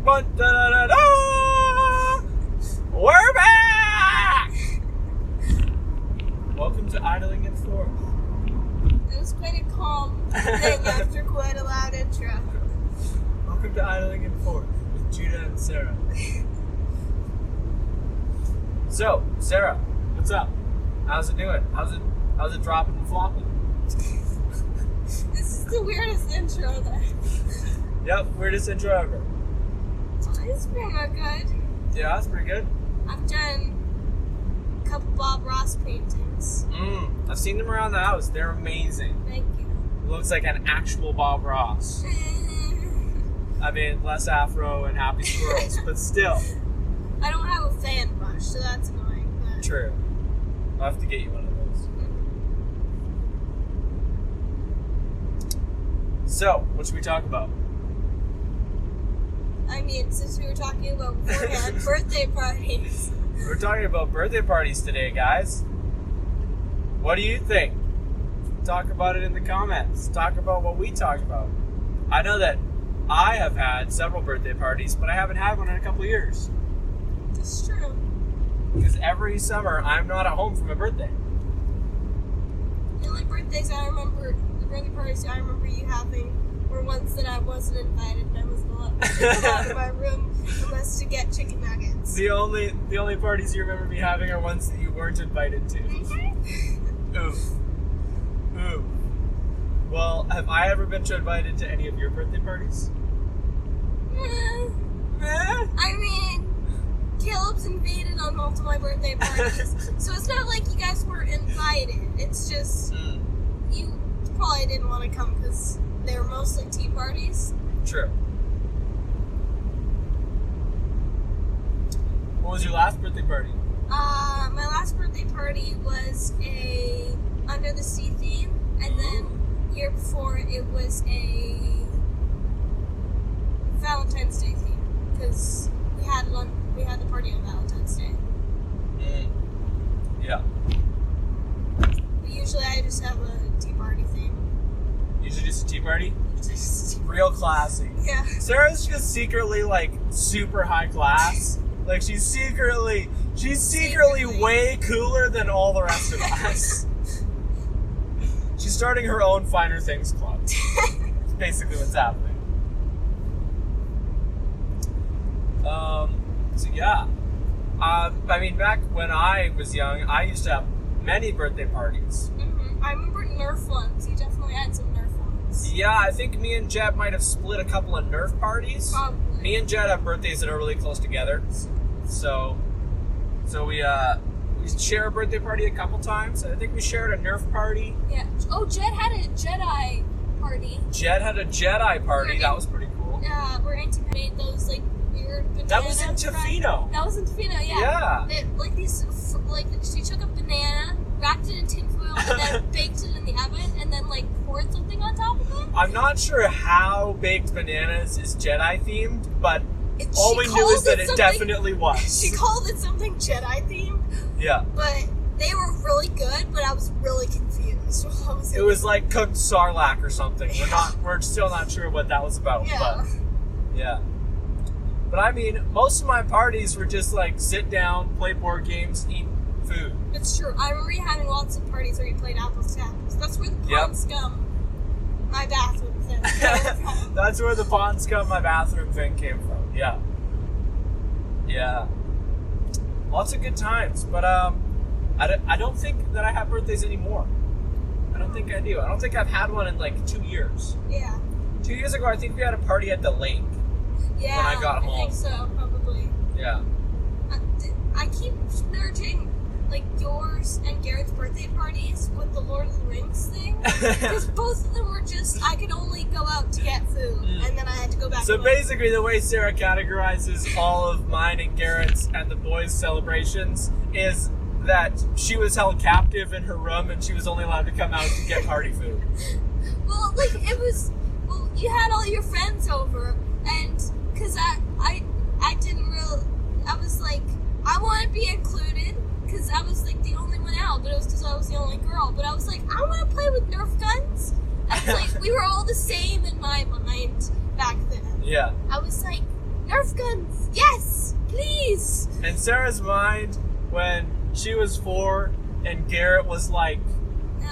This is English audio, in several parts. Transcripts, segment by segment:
Da-da-da-da! We're back! Welcome to Idling in Fourth. It was quite a calm thing after quite a loud intro. Welcome to Idling in Fourth with Judah and Sarah. So, Sarah, what's up? How's it doing? How's it dropping and flopping? This is the weirdest intro then. Yep, weirdest intro ever. It's pretty good. Yeah, that's pretty good. I've done a couple Bob Ross paintings. I've seen them around the house. They're amazing. Thank you. It looks like an actual Bob Ross. I mean, less afro and happy squirrels, but still. I don't have a fan brush, so that's annoying. But... True. I'll have to get you one of those. So, what should we talk about? I mean, since we were talking about beforehand, birthday parties. We're talking about birthday parties today, guys. What do you think? Talk about it in the comments. Talk about what we talk about. I know that I have had several birthday parties, but I haven't had one in a couple of years. That's true. Because every summer, I'm not at home for my birthday. The only birthday parties I remember you having were ones that I wasn't invited and I wasn't allowed to get out of my room unless to get chicken nuggets. The only parties you remember me having are ones that you weren't invited to. Oof. Ooh. Well, have I ever been invited to any of your birthday parties? I mean, Caleb's invaded on multiple my birthday parties, so it's not like you guys were invited. It's just you probably didn't want to come because they were mostly tea parties. True. What was your last birthday party? My last birthday party was a under the sea theme, and then year before it was a Valentine's Day theme because we had the party on Valentine's Day. Yeah. But usually I just have a tea party theme. Usually just a tea party? Real classy. Yeah. Sarah's just secretly like super high class. Like she's secretly way cooler than all the rest of us. She's starting her own Finer Things club. That's basically what's happening. So yeah. I mean, back when I was young, I used to have many birthday parties. I remember Nerf ones. You definitely had some Nerf ones. Yeah, I think me and Jed might have split a couple of Nerf parties. Probably. Me and Jed have birthdays that are really close together. So we share a birthday party a couple times. I think we shared a Nerf party. Yeah. Oh, Jed had a Jedi party. Jed had a Jedi party. That was pretty cool. Yeah, where Auntie made those like weird banana. That was in Tofino. That was in Tofino, yeah. Yeah. They, she took a banana, wrapped it in tinfoil, and then baked it in the oven, and then poured something on top of it. I'm not sure how baked bananas is Jedi themed, but all we knew is that it definitely was. She called it something Jedi themed. Yeah. But they were really good, but I was really confused. It was like cooked sarlacc or something. We're still not sure what that was about. Yeah. But yeah. But I mean, most of my parties were just sit down, play board games, eat food. It's true. I remember you having lots of parties where you played apples to apples. That's where the pond scum, my bathroom thing came from. That's where the pond scum, my bathroom thing came from. Yeah. Yeah. Lots of good times. But I don't think that I have birthdays anymore. I don't think I do. I don't think I've had one in 2 years. Yeah. 2 years ago, I think we had a party at the lake. Yeah, when I got home. I think so, probably. Yeah. I keep merging yours and Garrett's birthday parties with the Lord of the Rings thing because both of them were just I could only go out to get food and then I had to go back. So basically, the way Sarah categorizes all of mine and Garrett's and the boys' celebrations is that she was held captive in her room and she was only allowed to come out to get party food. Well, you had all your friends over and because I didn't really I was I want to be included because I was the only one out, but it was because I was the only girl. But I was I want to play with Nerf guns. And we were all the same in my mind back then. Yeah. I was Nerf guns. Yes, please. In Sarah's mind, when she was 4 and Garrett was like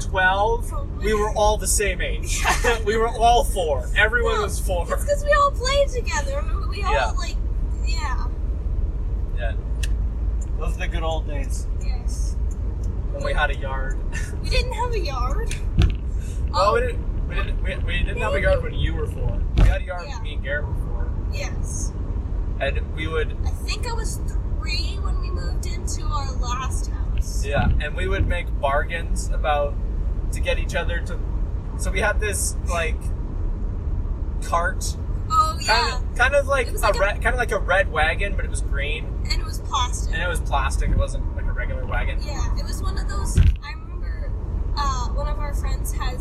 12, we were all the same age. We were all 4. Everyone was 4. It's because we all played together. We all Yeah. Yeah. Those are the good old days Yes. when we had a yard. We didn't have a yard. Well, we didn't have a yard when you were 4. We had a yard when me and Garrett were 4. Yes. And we would, I think I was 3 when we moved into our last house. yeah, and we would make bargains to get each other to, so we had this, like, cart. Oh yeah. Kind of like It was a like kind of like a red wagon, but it was green. And it was plastic. And it was plastic. It wasn't like a regular wagon. Yeah, it was one of those. I remember one of our friends had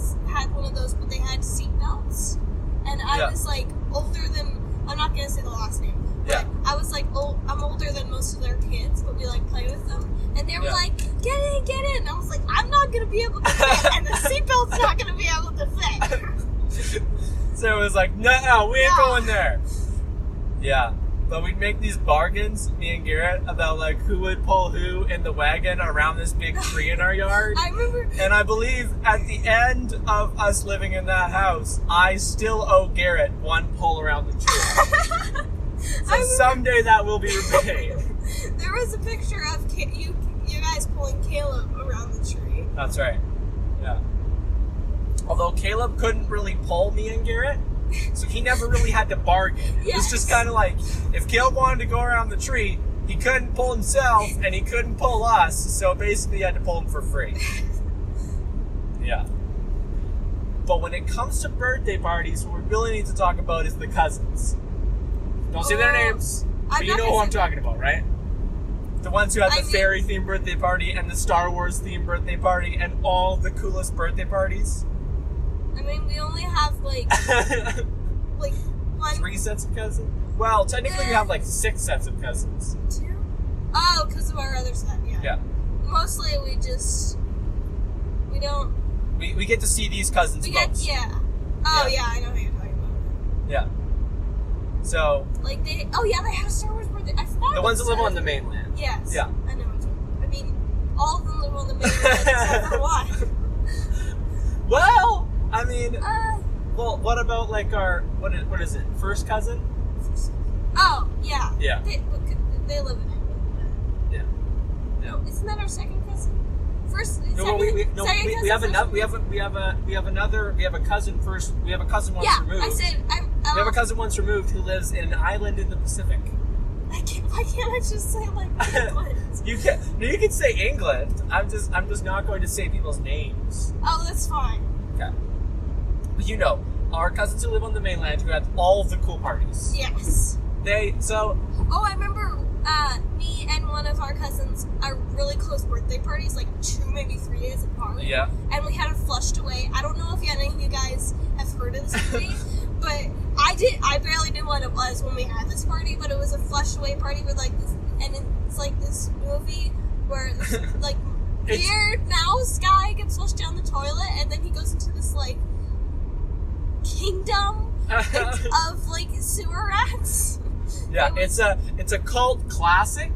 one of those, but they had seatbelts. And I Yeah. was like older than. I'm not gonna say the last name. But Yeah. I was like, I'm older than most of their kids, but we like play with them. And they were Yeah. like, get in. And I was like, I'm not gonna be able to fit, and the seatbelt's not gonna be able to fit. So it was like, no, we ain't No. going there. Yeah. But we'd make these bargains, me and Garrett, about like who would pull who in the wagon around this big tree in our yard. I remember. And I believe at the end of us living in that house, I still owe Garrett 1 pull around the tree. So someday that will be repaid. There was a picture of you guys pulling Caleb around the tree. That's right. Yeah. Although Caleb couldn't really pull me and Garrett, so he never really had to bargain. It was just Yes. kind of like, if Caleb wanted to go around the tree, he couldn't pull himself and he couldn't pull us, so basically you had to pull him for free. Yeah. But when it comes to birthday parties, what we really need to talk about is the cousins. Don't say their names, but you know who I'm talking about, right? The ones who had the fairy-themed birthday party and the Star Wars-themed birthday party and all the coolest birthday parties. I mean, we only have like one, 3 sets of cousins? Well, technically we have like 6 sets of cousins. 2. Oh, because of our other set, yeah. Yeah. Mostly we don't. We get to see these cousins most. Yeah. Oh Yeah. yeah, I know who you're talking about. Yeah. So, Like they had a Star Wars birthday. I forgot. the ones that live on the mainland. Yes. Yeah. I know what you. I mean, all of them live on the mainland except for one. Well, I mean, Uh. well, what about like our, what is it, first cousin? Oh yeah. Yeah. They live in England. Yeah. Yeah. No, isn't that our second cousin? First. No, second, we second have cousin, another. We have a cousin first. We have a cousin once Yeah, removed. I said We have a cousin once removed who lives in an island in the Pacific. Why can't I just say like England? You can say England. I'm just not going to say people's names. Oh, that's fine. Okay. But you know, our cousins who live on the mainland who had all of the cool parties. Yes. Oh, I remember me and one of our cousins are really close birthday parties, like 2, maybe 3 days apart. Yeah. And we had it flushed away. I don't know if any of you guys have heard of this movie, but I barely knew what it was when we had this party, but it was a flushed away party with like this, and it's like this movie where this, like weird mouse guy gets flushed down the toilet, and then he goes into this like kingdom of like sewer rats. Yeah, it's a cult classic,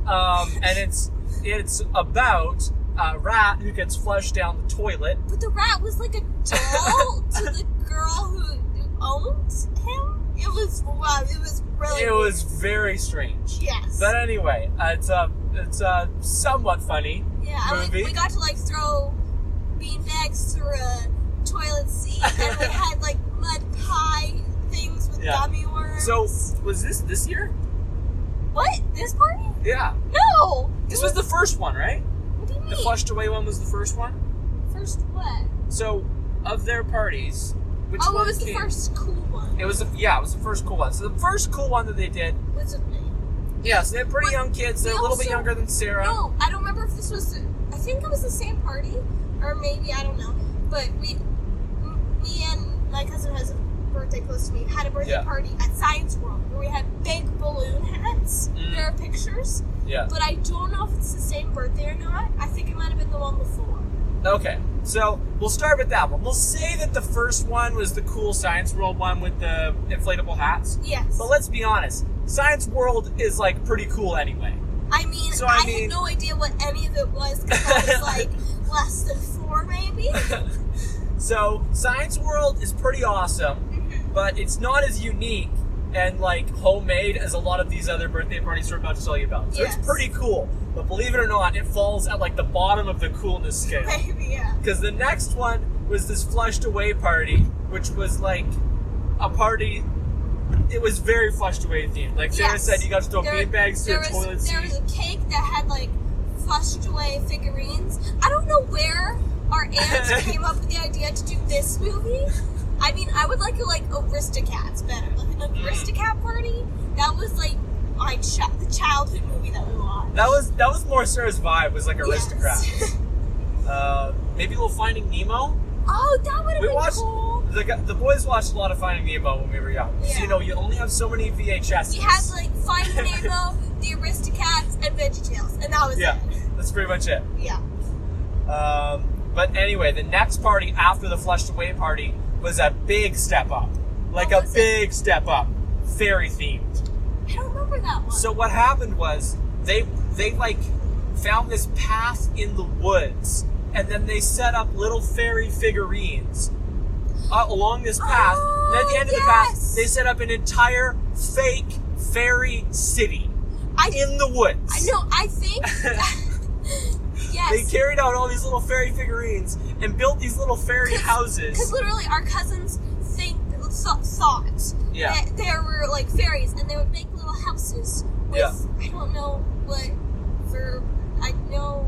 and it's about a rat who gets flushed down the toilet. But the rat was like a doll to the girl who owned him. It was really. It was very strange. Yes. But anyway, it's a somewhat funny movie. We got to like throw beanbags through a toilet seat, and we had like mud pie things with gummy worms. So was this year? What? This party? Yeah. No. This was the first one, right? What do you mean? The flushed away one was the first one. First what? So of their parties, which one it was the first cool one. It was the first cool one. So the first cool one that they did. Was it me? Yeah, so they're pretty young kids. They're a little bit younger than Sarah. No, I don't remember if this was. I think it was the same party, or maybe I don't know. But me and my cousin has a birthday close to me. Had a birthday party at Science World where we had big balloon hats. There are pictures. Yeah. But I don't know if it's the same birthday or not. I think it might have been the one before. Okay, so we'll start with that one. We'll say that the first one was the cool Science World one with the inflatable hats. Yes. But let's be honest. Science World is like pretty cool anyway. I mean, So, I had no idea what any of it was because I was like less than 4 maybe. So Science World is pretty awesome, but it's not as unique and like homemade as a lot of these other birthday parties we're about to tell you about. So Yes. it's pretty cool, but believe it or not, it falls at like the bottom of the coolness scale. Maybe, yeah. Because the next one was this flushed away party, which was like a party. It was very flushed away themed. Like Sarah Yes. said, you got to throw beanbags through a toilet seat. There was a cake that had like flushed away figurines. I don't know where our aunt came up with the idea to do this movie. I mean, I would like Aristocats better. Like an Aristocat party. That was like the childhood movie that we watched. That was more Sarah's vibe. Was like Aristocrats. Yes. Maybe a little Finding Nemo. Oh, that would have been watched cool. the boys watched a lot of Finding Nemo when we were young. Yeah. So, you know, you only have so many VHSs. We had like Finding Nemo, the Aristocats, and VeggieTales, and that was Yeah, it. that's pretty much it. Yeah. But anyway, the next party after the flushed away party was a big step up. Like What a was big step up. Fairy themed. I don't remember that one. So what happened was they like found this path in the woods, and then they set up little fairy figurines along this path. And at the end of the path, yes. they set up an entire fake fairy city in the woods. I know. I think. Yes. They carried out all these little fairy figurines and built these little fairy houses. Because literally, our cousins thought Yeah. that there were like fairies, and they would make little houses with I don't know what verb. I know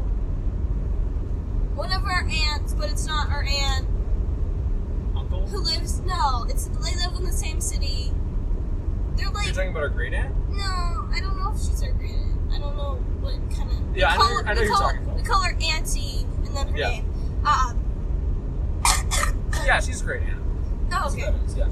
one of our aunts, but it's not our aunt Uncle? who lives. No, they live in the same city. They're like You're talking about our great aunt? no, I don't know if she's our great aunt. I don't know what kind of. Yeah, I know you're talking about. We call her Auntie, and then her Yeah. name. Yeah, she's a great aunt. Oh, okay. Yeah.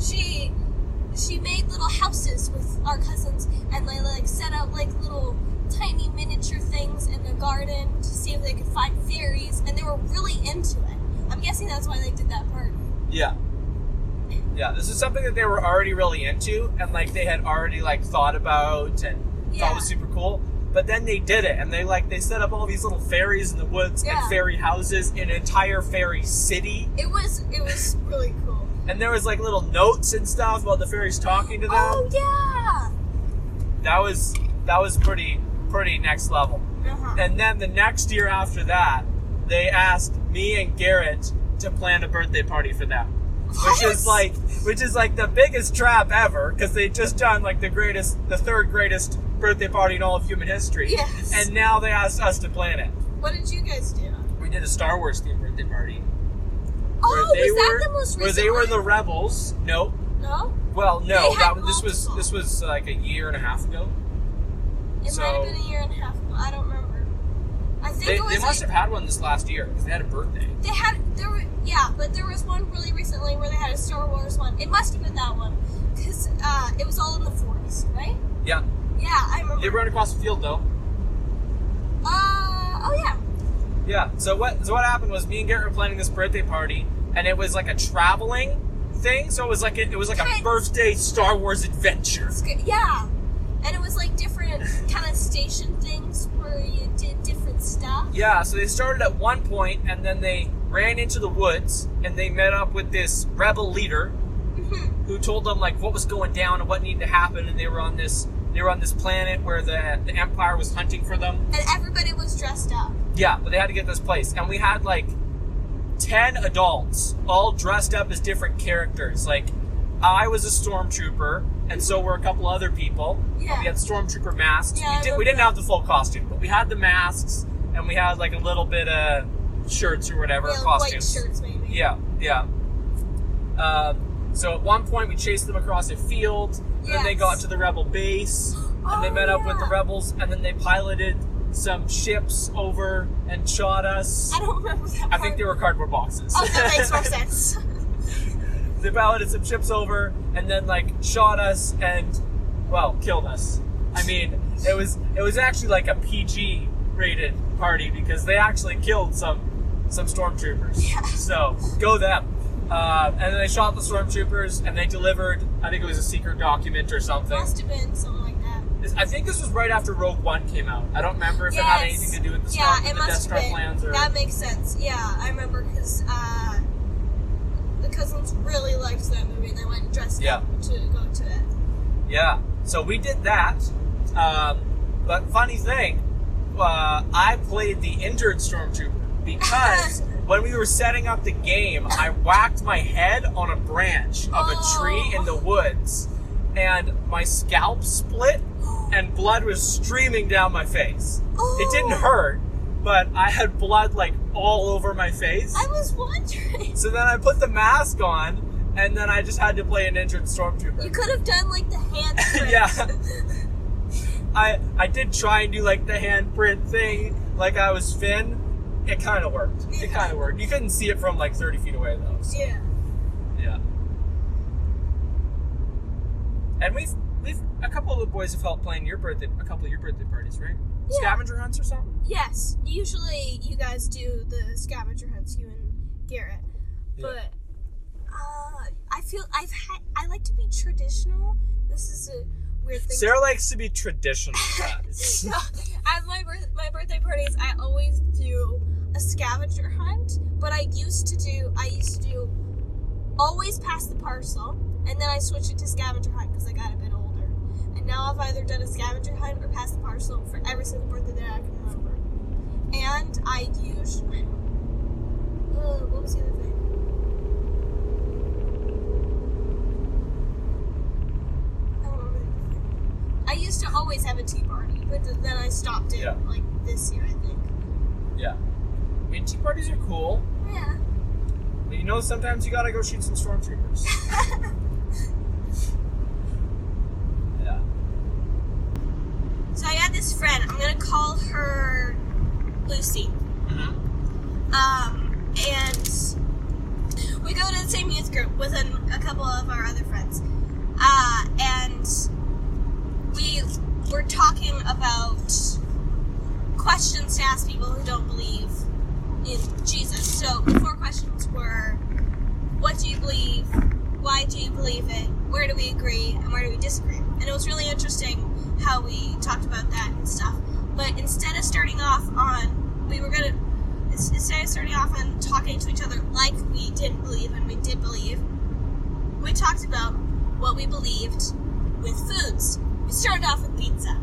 She made little houses with our cousins, and they like set out like little tiny miniature things in the garden to see if they could find fairies, and they were really into it. I'm guessing that's why they did that part. Yeah. Yeah, this is something that they were already really into, and like they had already like thought about and thought was super cool. But then they did it, and they set up all these little fairies in the woods and fairy houses in an entire fairy city. It was really cool. And there was like little notes and stuff about the fairies talking to them. Oh yeah. That was pretty next level. Uh-huh. And then the next year after that, they asked me and Garrett to plan a birthday party for them. Which is like the biggest trap ever, because they just done like the third greatest birthday party in all of human history. Yes. And now they asked us to plan it. What did you guys do? We did a Star Wars themed birthday party. Oh, was that the most recent Where they were one? the rebels. No. No? Well, no. They had This was like a year and a half ago. It might have been a year and a half ago. I don't remember. I think it was They must have had one this last year because they had a birthday. But there was one really recently where they had a Star Wars one. It must have been that one because it was all in the forest, right? Yeah. Yeah, I remember. They ran across the field though. Oh yeah. Yeah. So what happened was me and Garrett were planning this birthday party, and it was like a traveling thing. So it was like a birthday Star Wars adventure. Yeah, and it was like different kind of station things where you did different stuff. Yeah. So they started at one point, and then they ran into the woods, and they met up with this rebel leader who told them like what was going down and what needed to happen, and they were on this planet where the Empire was hunting for them. And everybody was dressed up. Yeah, but they had to get this place. And we had like 10 adults all dressed up as different characters. Like I was a stormtrooper, and so were a couple other people. Yeah. We had stormtrooper masks. Yeah, We didn't have the full costume, but we had the masks, and we had like a little bit of shirts or whatever, costumes. White shirts maybe. Yeah. So at one point we chased them across a field, and then they got to the rebel base, and they met up with the rebels, and then they piloted some ships over and shot us. I don't remember that part. I think they were cardboard boxes. Oh, that makes more sense. They piloted some ships over, and then like shot us and, well, killed us. I mean, it was actually like a PG rated party because they actually killed some stormtroopers. Yeah. So go them. And then they shot the stormtroopers, and they delivered, I think it was a secret document or something. Must have been something like that. I think this was right after Rogue One came out. I don't remember if it had anything to do with the Death Star plans. Or... That makes sense. Yeah, I remember because the cousins really liked that movie and they went dressed up to go to it. Yeah, so we did that. But funny thing, I played the injured Stormtrooper because when we were setting up the game, I whacked my head on a branch of a tree in the woods, and my scalp split, and blood was streaming down my face. It didn't hurt, but I had blood like all over my face. I was wondering. So then I put the mask on, and then I just had to play an injured Stormtrooper. You could have done like the handprint. Yeah. I did try and do like the handprint thing, like I was Finn. It kind of worked. Yeah. It kind of worked. You couldn't see it from like 30 feet away though. So. Yeah. Yeah. And we've a couple of the boys have helped plan a couple of your birthday parties, right? Yeah. Scavenger hunts or something? Yes. Usually you guys do the scavenger hunts, you and Garrett. Yeah. But I like to be traditional. This is a weird thing. Sarah likes to be traditional, guys. At my birthday parties, I always do a scavenger hunt, but I used to do always pass the parcel, and then I switched it to scavenger hunt because I got a bit older. And now I've either done a scavenger hunt or passed the parcel for every single birthday that I can remember. And I usually... what was the other thing? I used to always have a tea party, but then I stopped it like this year, I think. Yeah. I mean, tea parties are cool. Yeah. But you know, sometimes you gotta go shoot some stormtroopers. Yeah. So I got this friend. I'm gonna call her Lucy. Mm-hmm. And we go to the same youth group with a couple of our other friends. And we were talking about questions to ask people who don't believe in Jesus. So the 4 questions were, what do you believe? Why do you believe it? Where do we agree? And where do we disagree? And it was really interesting how we talked about that and stuff. But instead of starting off on talking to each other like we didn't believe and we did believe, we talked about what we believed with foods. We started off with pizza.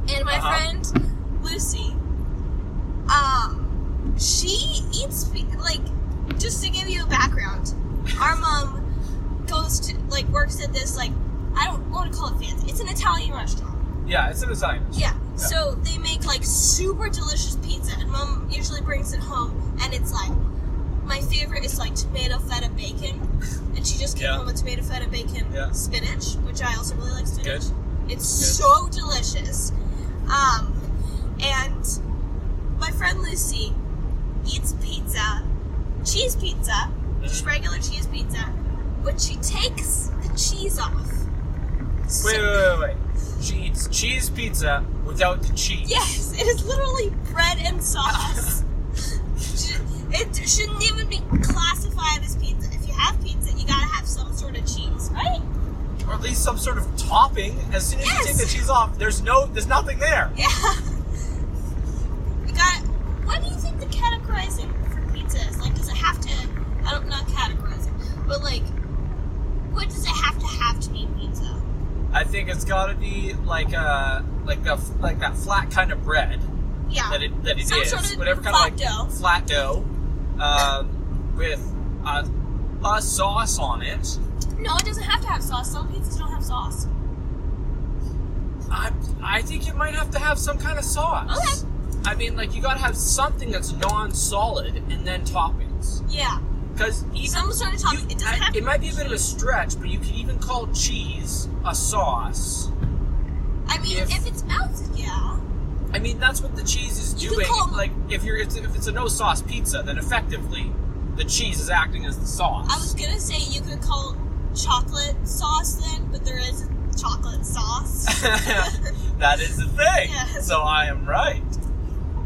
And my friend Lucy, she eats, like, just to give you a background, our mom works at this, like, I don't want to call it fancy. It's an Italian restaurant. Yeah, it's an Italian restaurant. Yeah. So they make, like, super delicious pizza, and Mom usually brings it home, and it's, like, my favorite is, like, tomato feta bacon, and she just came home with tomato feta bacon spinach, which I also really like spinach. Good. It's so delicious. And my friend Lucy eats pizza, cheese pizza, just regular cheese pizza, but she takes the cheese off. Wait. She eats cheese pizza without the cheese. Yes, it is literally bread and sauce. It shouldn't even be classified as pizza. If you have pizza, you gotta have some sort of cheese, right? Or at least some sort of topping. As soon as you take the cheese off, there's nothing there. Yeah. What do you think the categorizing for pizza is? Like, does it have to, not categorizing, but like, what does it have to be pizza? I think it's gotta be like that flat kind of bread. Yeah. That it some is. Sort of whatever kind flat of dough. Flat dough. With a sauce on it. No, it doesn't have to have sauce. Some pizzas don't have sauce. I think it might have to have some kind of sauce. Okay. I mean, like, you gotta have something that's non-solid and then toppings. Yeah. Because some sort of topping. It doesn't have to. It might be a bit of a stretch, but you could even call cheese a sauce. I mean, if it's melted, yeah. I mean, that's what the cheese is doing. Like, if it's a no-sauce pizza, then effectively the cheese is acting as the sauce. I was gonna say you could call chocolate sauce then, but there is chocolate sauce. That is the thing. Yes. So I am right.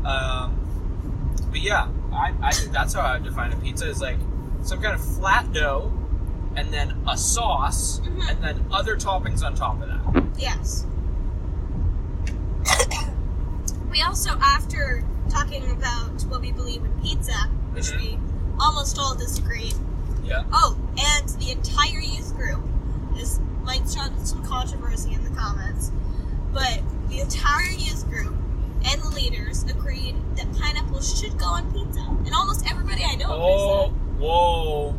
But yeah, I think that's how I would define a pizza, is like some kind of flat dough, and then a sauce, and then other toppings on top of that. Yes. We also, after talking about what we believe in pizza, which we almost all disagreed. Yeah. Oh, and the entire youth group, this might start some controversy in the comments, but the entire youth group and the leaders agreed that pineapples should go on pizza. And almost everybody I know agrees Whoa.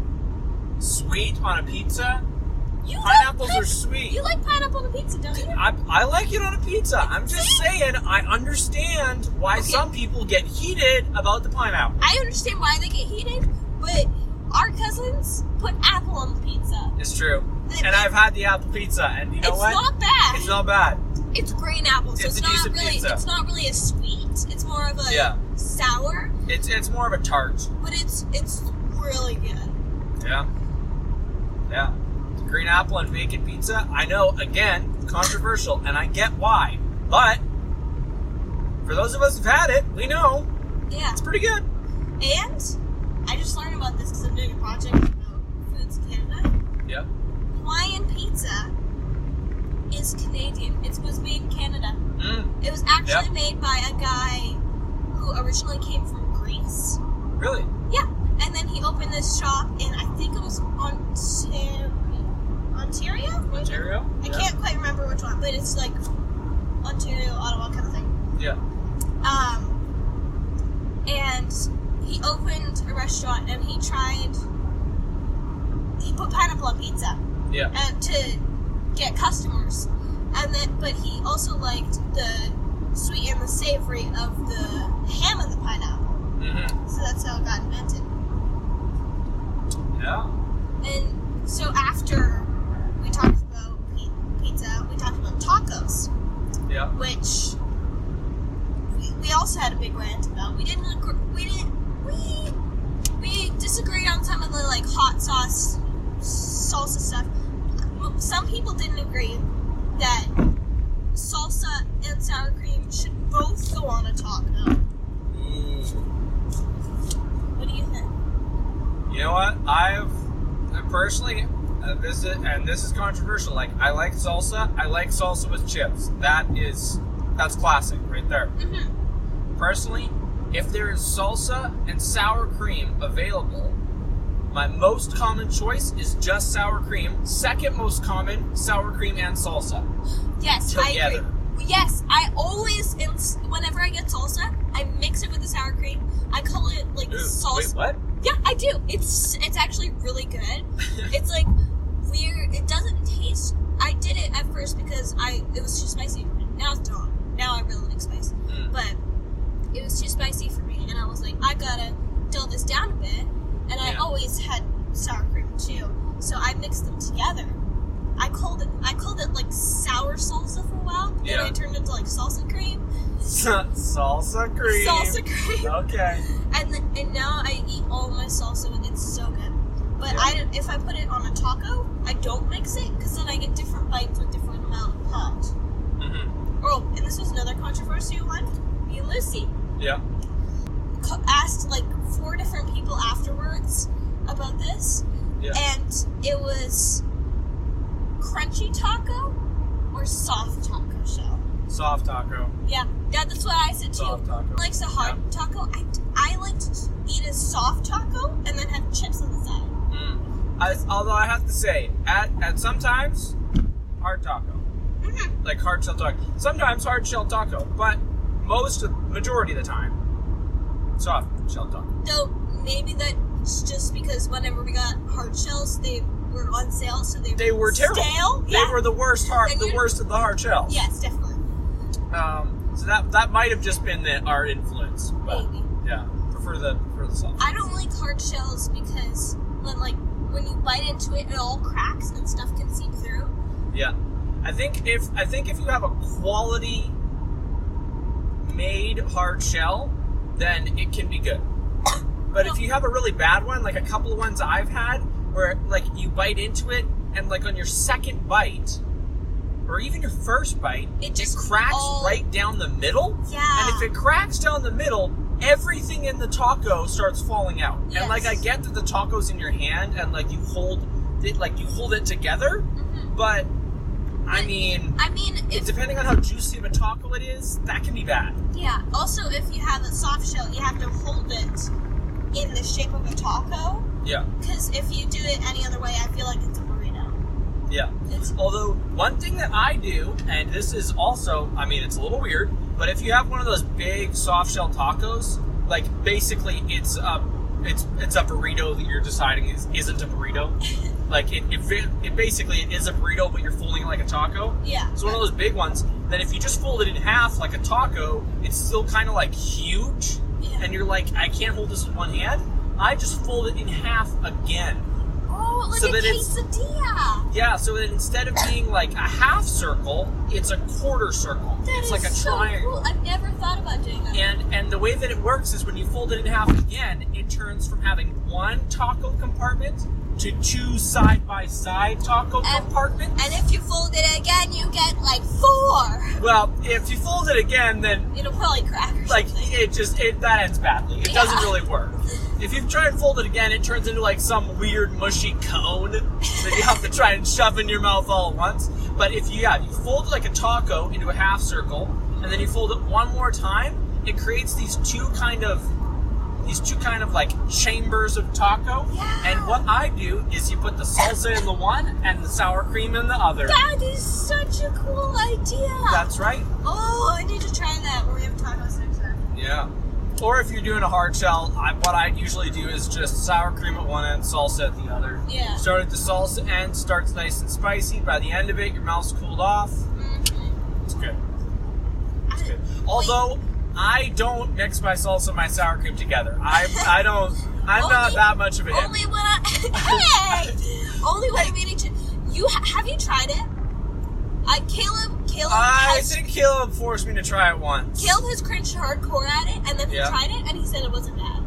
Sweet on a pizza? that. Pineapples are sweet. You like pineapple on a pizza, don't you? I like it on a pizza. I'm just saying, I understand why some people get heated about the pineapple. I understand why they get heated, but our cousins put apple on the pizza. It's true. And I've had the apple pizza, and you know what? It's not bad. It's not bad. It's green apple, so It's a decent pizza. It's not really a sweet. It's more of a sour. It's more of a tart. But it's really good. Yeah. Yeah. Green apple and bacon pizza. I know, again, controversial, and I get why. But for those of us who've had it, we know it's pretty good. And I just learned about this because I'm doing a project about foods in Canada. Yep. Hawaiian pizza is Canadian. It was made in Canada. It was actually made by a guy who originally came from Greece. Really? Yeah. And then he opened this shop in, I think it was Ontario? Ontario? I can't quite remember which one, but it's like Ontario, Ottawa kind of thing. Yeah. And he opened a restaurant and he put pineapple on pizza. Yeah. And to get customers. And then, but he also liked the sweet and the savory of the ham and the pineapple. So that's how it got invented. Yeah. And so after we talked about pizza, we talked about tacos. Yeah. Which we also had a big rant about. We disagreed on some of the like hot sauce, salsa stuff. Some people didn't agree that salsa and sour cream should both go on a taco. What do you think? You know what? I personally, this is controversial. Like, I like salsa. I like salsa with chips. That's classic right there. Personally, if there is salsa and sour cream available, my most common choice is just sour cream. Second most common, sour cream and salsa. Yes, together. I agree. Yes, I always, whenever I get salsa, I mix it with the sour cream. I call it like salsa. Wait, what? Yeah, I do. It's actually really good. It's like weird. It doesn't taste. I did it at first because it was too spicy for me. Now it's not. Now I really like spice, but it was too spicy for me, and I was like, I gotta dull this down a bit. And I always had sour cream too, so I mixed them together. I called it like sour salsa for a while. Then I turned it to like salsa cream. Salsa cream. Salsa cream. Okay. And now I eat all my salsa with it. It's so good. But if I put it on a taco, I don't mix it because then I get different bites with different amount of hot. Oh, and this was another controversial one. Me and Lucy. Yeah. Asked like 4 different people afterwards about this, and it was crunchy taco or soft taco shell. Soft taco. Yeah, that's what I said too. Soft taco. Likes a hard taco. I like to eat a soft taco and then have chips on the side. Although I have to say, at sometimes hard taco, like hard shell taco. Sometimes hard shell taco, but majority of the time. Soft shell taco. Though maybe that's just because whenever we got hard shells, they were on sale, so they were terrible. Stale. They were the worst of the hard shells. Yes, definitely. So that might have just been our influence. But maybe. Yeah, prefer the soft. I don't like hard shells because when you bite into it, it all cracks and stuff can seep through. Yeah, I think if you have a quality made hard shell, then it can be good. But if you have a really bad one, like a couple of ones I've had, where like you bite into it and like on your second bite, or even your first bite, it cracks right down the middle. Yeah. And if it cracks down the middle, everything in the taco starts falling out. Yes. And like I get that the taco's in your hand and like you hold it together, but I mean, if depending on how juicy of a taco it is, that can be bad. yeah. Also, if you have a soft shell, you have to hold it in the shape of a taco. Yeah. Because if you do it any other way, I feel like it's a burrito. Yeah. Although, one thing that I do, and this is also, I mean, it's a little weird, but if you have one of those big soft shell tacos, like, basically it's a burrito that you're deciding isn't a burrito. Like, it basically is a burrito, but you're folding it like a taco. Yeah. It's one of those big ones that if you just fold it in half like a taco, it's still kind of like huge. Yeah. And you're like, I can't hold this with one hand. I just fold it in half again. Oh, like So a that it's- quesadilla. Yeah, so that instead of being like a half circle, it's a quarter circle. That It's is like a so triangle. cool. I've never thought about doing that. And the way that it works is when you fold it in half again, it turns from having one taco compartment to two side-by-side taco compartments. And if you fold it again, you get like 4. Well, if you fold it again, then It'll probably crack or like something. that ends badly. It doesn't really work. If you try and fold it again, it turns into like some weird mushy cone that you have to try and shove in your mouth all at once. But if you fold it like a taco into a half circle, and then you fold it one more time, it creates these two kind of like chambers of taco. Yeah. And what I do is you put the salsa in the one and the sour cream in the other. That is such a cool idea. That's right. Oh, I need to try that when we have tacos next time. Yeah. Or if you're doing a hard shell, what I usually do is just sour cream at one end, salsa at the other. Yeah. Start at the salsa end, starts nice and spicy. By the end of it, your mouth's cooled off. Mm-hmm. It's good. It's good. Although, I don't mix my salsa and my sour cream together. I don't. I'm not that much of a hit. Only when I'm eating chicken. Have you tried it? Caleb I has think Caleb forced me to try it once. Caleb has cringed hardcore at it, and then he tried it, and he said it wasn't bad.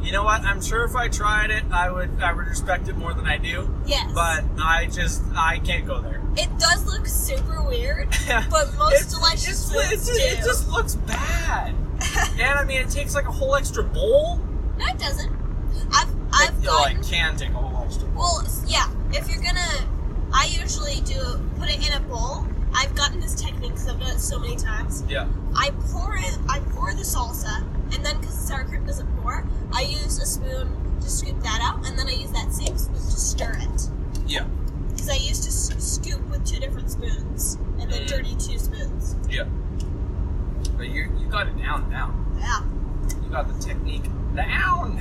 You know what? I'm sure if I tried it, I would respect it more than I do. Yes. But I can't go there. It does look super weird, but most delicious foods do. It just looks bad. And I mean, it takes like a whole extra bowl. No, it doesn't. I've gotten... It can take a whole extra bowl. Well, yeah. If you're gonna... I usually put it in a bowl. I've gotten this technique because I've done it so many times. Yeah. I pour the salsa, and then because the sour cream doesn't pour, I use a spoon to scoop that out, and then I use that same spoon to stir it. Yeah. Because I used to scoop with 2 different spoons, and then dirty 2 spoons. Yeah. But you got it down now. Yeah. You got the technique down.